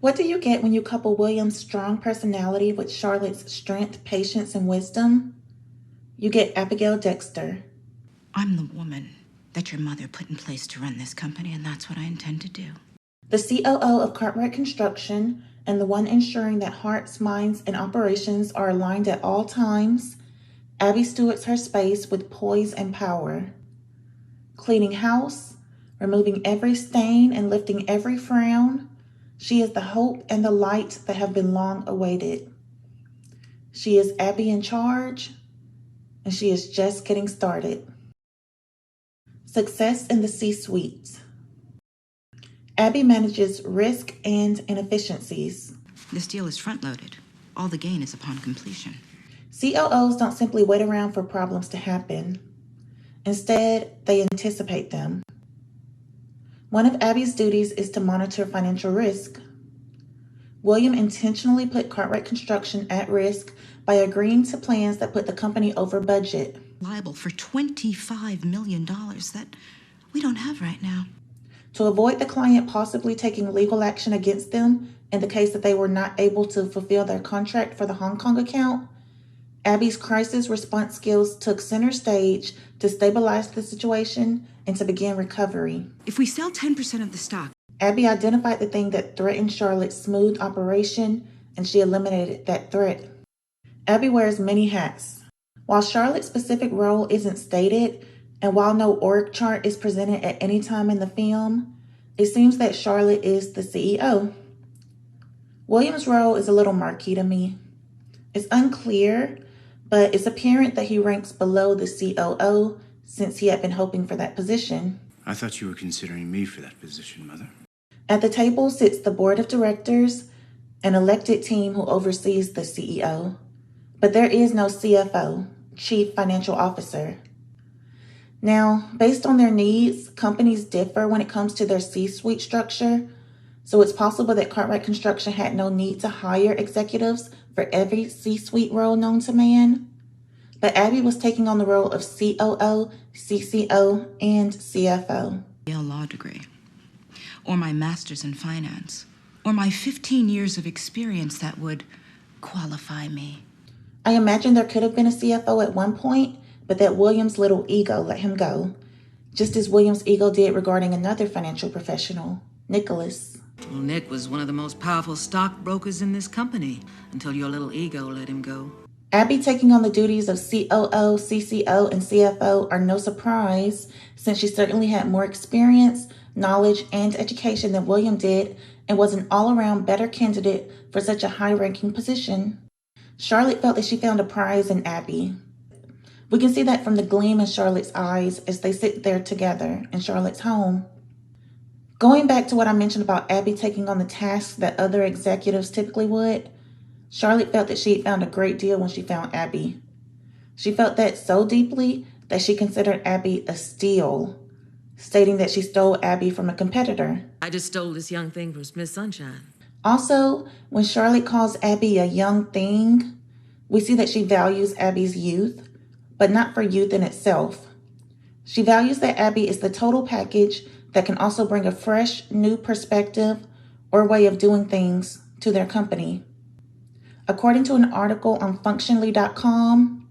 What do you get when you couple William's strong personality with Charlotte's strength, patience, and wisdom? You get Abigail Dexter. I'm the woman that your mother put in place to run this company, and that's what I intend to do. The COO of Cartwright Construction and the one ensuring that hearts, minds, and operations are aligned at all times, Abby stewards her space with poise and power. Cleaning house, removing every stain and lifting every frown, she is the hope and the light that have been long awaited. She is Abby in charge, and she is just getting started. Success in the C-suite. Abby manages risk and inefficiencies. This deal is front-loaded. All the gain is upon completion. COOs don't simply wait around for problems to happen. Instead, they anticipate them. One of Abby's duties is to monitor financial risk. William intentionally put Cartwright Construction at risk by agreeing to plans that put the company over budget. Liable for $25 million that we don't have right now. To avoid the client possibly taking legal action against them in the case that they were not able to fulfill their contract for the Hong Kong account, Abby's crisis response skills took center stage to stabilize the situation and to begin recovery. If we sell 10% of the stock, Abby identified the thing that threatened Charlotte's smooth operation, and she eliminated that threat. Abby wears many hats. While Charlotte's specific role isn't stated, and while no org chart is presented at any time in the film, it seems that Charlotte is the CEO. William's role is a little murky to me. It's unclear, but it's apparent that he ranks below the COO since he had been hoping for that position. I thought you were considering me for that position, Mother. At the table sits the board of directors, an elected team who oversees the CEO. But there is no CFO, Chief Financial Officer. Now, based on their needs, companies differ when it comes to their C-suite structure, so it's possible that Cartwright Construction had no need to hire executives for every C-suite role known to man. But Abby was taking on the role of COO, CCO, and CFO. Yale law degree, or my master's in finance, or my 15 years of experience that would qualify me. I imagine there could have been a CFO at one point, but that William's little ego let him go, just as William's ego did regarding another financial professional, Nicholas. Well, Nick was one of the most powerful stockbrokers in this company until your little ego let him go. Abby taking on the duties of COO, CCO, and CFO are no surprise, since she certainly had more experience, knowledge, and education than William did, and was an all-around better candidate for such a high-ranking position. Charlotte felt that she found a prize in Abby. We can see that from the gleam in Charlotte's eyes as they sit there together in Charlotte's home. Going back to what I mentioned about Abby taking on the tasks that other executives typically would, Charlotte felt that she had found a great deal when she found Abby. She felt that so deeply that she considered Abby a steal, stating that she stole Abby from a competitor. I just stole this young thing from Miss Sunshine. Also, when Charlotte calls Abby a young thing, we see that she values Abby's youth, but not for youth in itself. She values that Abby is the total package that can also bring a fresh, new perspective or way of doing things to their company. According to an article on Functionally.com,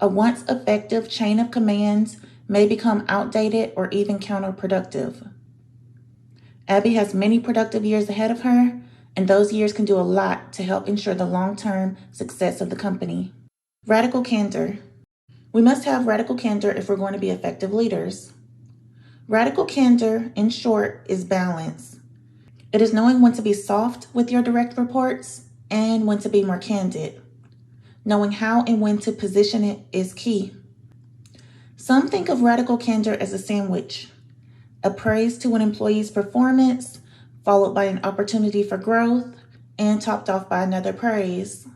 a once effective chain of commands may become outdated or even counterproductive. Abby has many productive years ahead of her, and those years can do a lot to help ensure the long-term success of the company. Radical candor. We must have radical candor if we're going to be effective leaders. Radical candor, in short, is balance. It is knowing when to be soft with your direct reports and when to be more candid. Knowing how and when to position it is key. Some think of radical candor as a sandwich, a praise to an employee's performance, followed by an opportunity for growth, and topped off by another praise.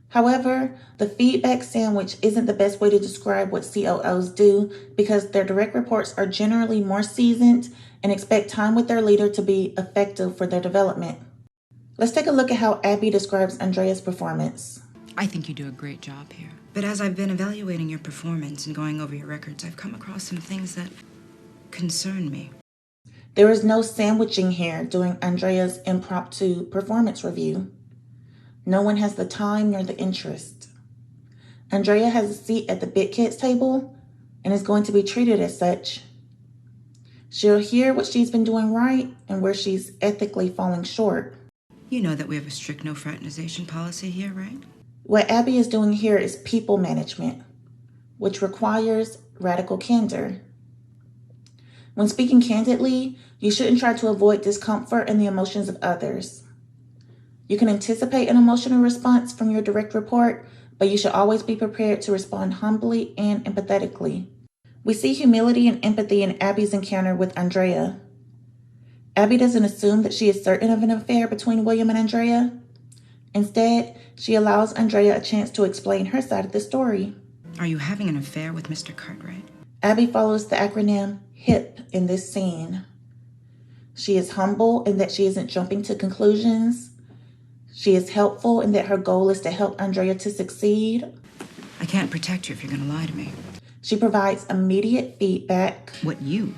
However, the feedback sandwich isn't the best way to describe what COOs do because their direct reports are generally more seasoned and expect time with their leader to be effective for their development. Let's take a look at how Abby describes Andrea's performance. I think you do a great job here. But as I've been evaluating your performance and going over your records, I've come across some things that concern me. There is no sandwiching here during Andrea's impromptu performance review. No one has the time nor the interest. Andrea has a seat at the big kids table and is going to be treated as such. She'll hear what she's been doing right and where she's ethically falling short. You know that we have a strict no fraternization policy here, right? What Abby is doing here is people management, which requires radical candor. When speaking candidly, you shouldn't try to avoid discomfort and the emotions of others. You can anticipate an emotional response from your direct report, but you should always be prepared to respond humbly and empathetically. We see humility and empathy in Abby's encounter with Andrea. Abby doesn't assume that she is certain of an affair between William and Andrea. Instead, she allows Andrea a chance to explain her side of the story. Are you having an affair with Mr. Cartwright? Abby follows the acronym HIP in this scene. She is humble in that she isn't jumping to conclusions. She is helpful in that her goal is to help Andrea to succeed. I can't protect you if you're going to lie to me. She provides immediate feedback. What you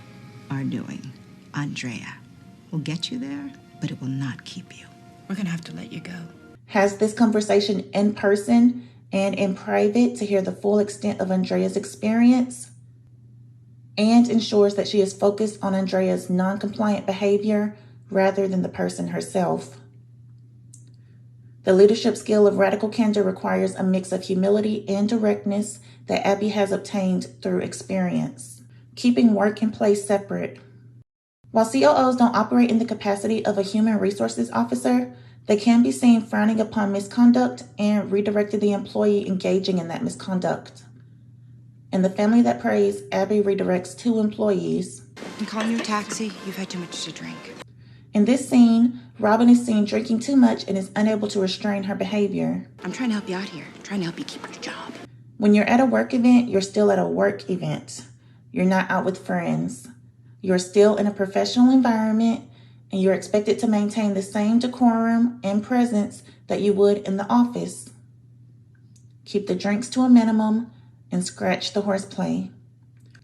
are doing, Andrea, will get you there, but it will not keep you. We're going to have to let you go. Has this conversation in person and in private to hear the full extent of Andrea's experience, and ensures that she is focused on Andrea's non-compliant behavior rather than the person herself. The leadership skill of radical candor requires a mix of humility and directness that Abby has obtained through experience. Keeping work and play separate. While COOs don't operate in the capacity of a human resources officer, they can be seen frowning upon misconduct and redirecting the employee engaging in that misconduct. In The Family That Prays, Abby redirects 2 employees. I'm calling you a taxi. You've had too much to drink. In this scene, Robin is seen drinking too much and is unable to restrain her behavior. I'm trying to help you out here. I'm trying to help you keep your job. When you're at a work event, you're still at a work event. You're not out with friends. You're still in a professional environment, and you're expected to maintain the same decorum and presence that you would in the office. Keep the drinks to a minimum and scratch the horseplay.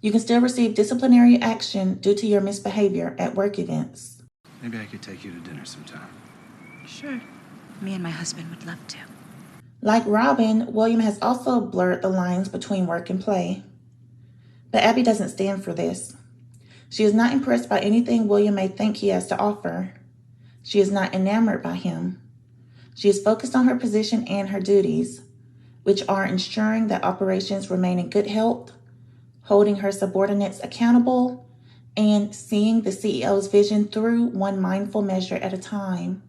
You can still receive disciplinary action due to your misbehavior at work events. Maybe I could take you to dinner sometime. Sure. Me and my husband would love to. Like Robin, William has also blurred the lines between work and play. But Abby doesn't stand for this. She is not impressed by anything William may think he has to offer. She is not enamored by him. She is focused on her position and her duties, which are ensuring that operations remain in good health, holding her subordinates accountable, and seeing the CEO's vision through one mindful measure at a time.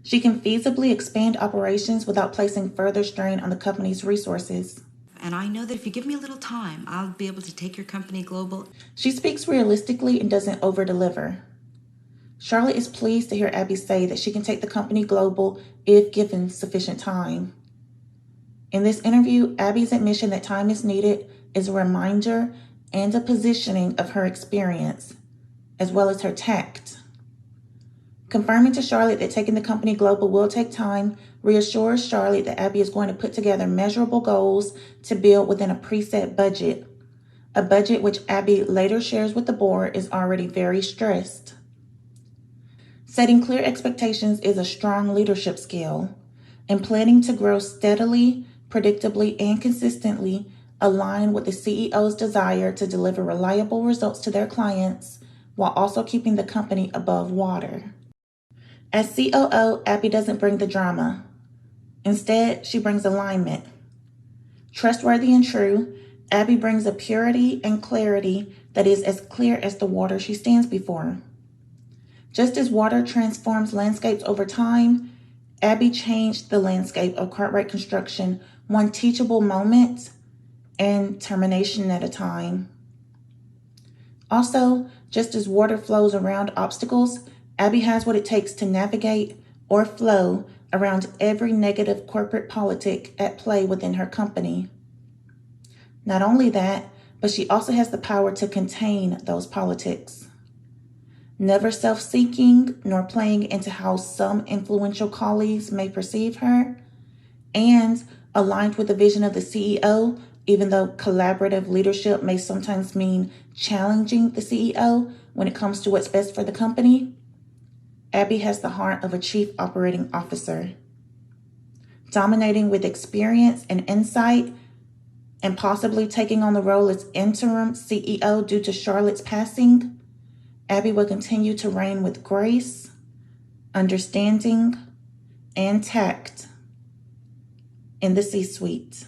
She can feasibly expand operations without placing further strain on the company's resources. And I know that if you give me a little time, I'll be able to take your company global. She speaks realistically and doesn't over-deliver. Charlotte is pleased to hear Abby say that she can take the company global if given sufficient time. In this interview, Abby's admission that time is needed is a reminder and a positioning of her experience, as well as her tact. Confirming to Charlotte that taking the company global will take time reassures Charlotte that Abby is going to put together measurable goals to build within a preset budget, a budget which Abby later shares with the board is already very stressed. Setting clear expectations is a strong leadership skill, and planning to grow steadily, predictably, and consistently align with the CEO's desire to deliver reliable results to their clients while also keeping the company above water. As COO, Abby doesn't bring the drama. Instead, she brings alignment. Trustworthy and true, Abby brings a purity and clarity that is as clear as the water she stands before. Just as water transforms landscapes over time, Abby changed the landscape of Cartwright Construction one teachable moment and termination at a time. Also, just as water flows around obstacles, Abby has what it takes to navigate or flow around every negative corporate politic at play within her company. Not only that, but she also has the power to contain those politics. Never self-seeking nor playing into how some influential colleagues may perceive her, and aligned with the vision of the CEO, Even though collaborative leadership may sometimes mean challenging the CEO when it comes to what's best for the company, Abby has the heart of a chief operating officer. Dominating with experience and insight, and possibly taking on the role as interim CEO due to Charlotte's passing, Abby will continue to reign with grace, understanding, and tact in the C-suite.